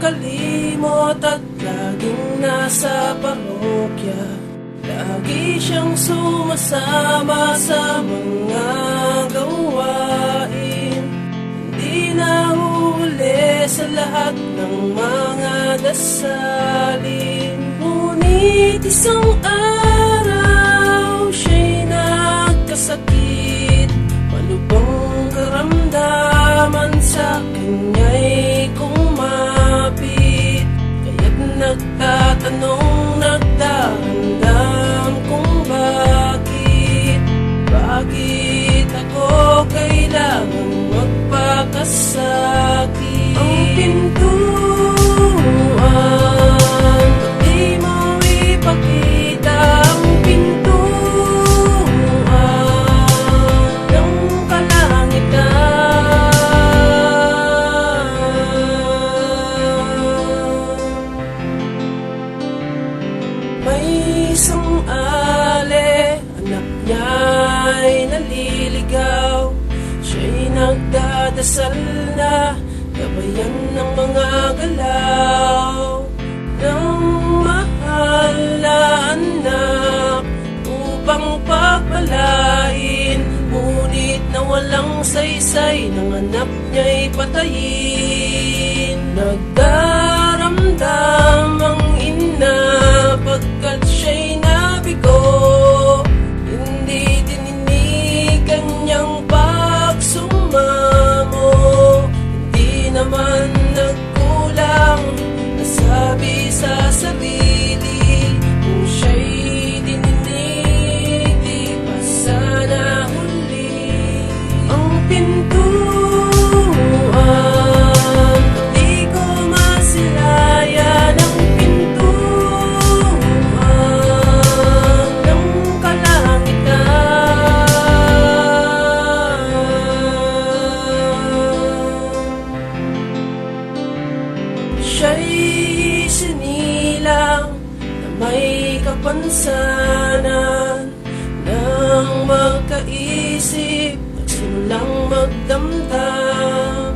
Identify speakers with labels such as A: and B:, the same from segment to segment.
A: makalimot at laging nasa parokya. Lagi siyang sumasama sa mga gawain. Hindi nahuli sa lahat ng mga dasalin. Ngunit isang araw siya'y nagkasakit. Malubhang karamdaman sa kanya'y kumapit. Kaya't nagtatanong, nagdarandam kung bakit ako kailangan magpakasakit. Ang pintuan, di mo ipakita ang pintuan ng kalangitan. May isang ale, anak niya'y naliligaw. Siya'y nagdadasal na gabayan ng mga galaw ng mahal na anak upang pagpalain. Ngunit na walang saysay, ng anak niya'y patayin. Nagdaramdam ang ina pagkat siya'y nabigo. Hindi dininig kanyang pagsumamo. Hindi naman nagkulang, nasabi sa sarili. Kung siya'y dininig, di pa sana huli. Ang pintuan, di ko masilayan. Ang pintuan ng kalangitan. Siya'y sinilang na may kapansanan. Nang magkaisip, nagsimulang magdamdam.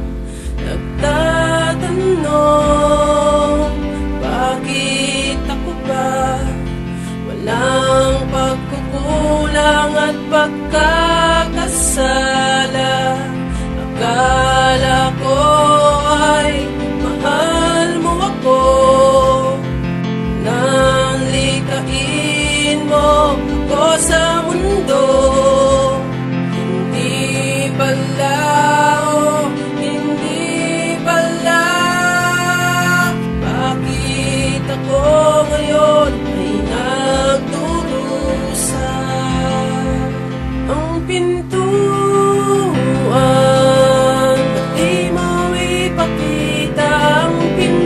A: Nagtatanong, bakit ako ba? Walang pagkukulang at pagkakasala. Akala ko ay mahal mo ako. Nanlikain mo ako sa mundo. Hindi pala, oh, hindi pala. Bakit ako ngayon ay nagdurusa? Ang pintuan, di mo ipakita ang pintuan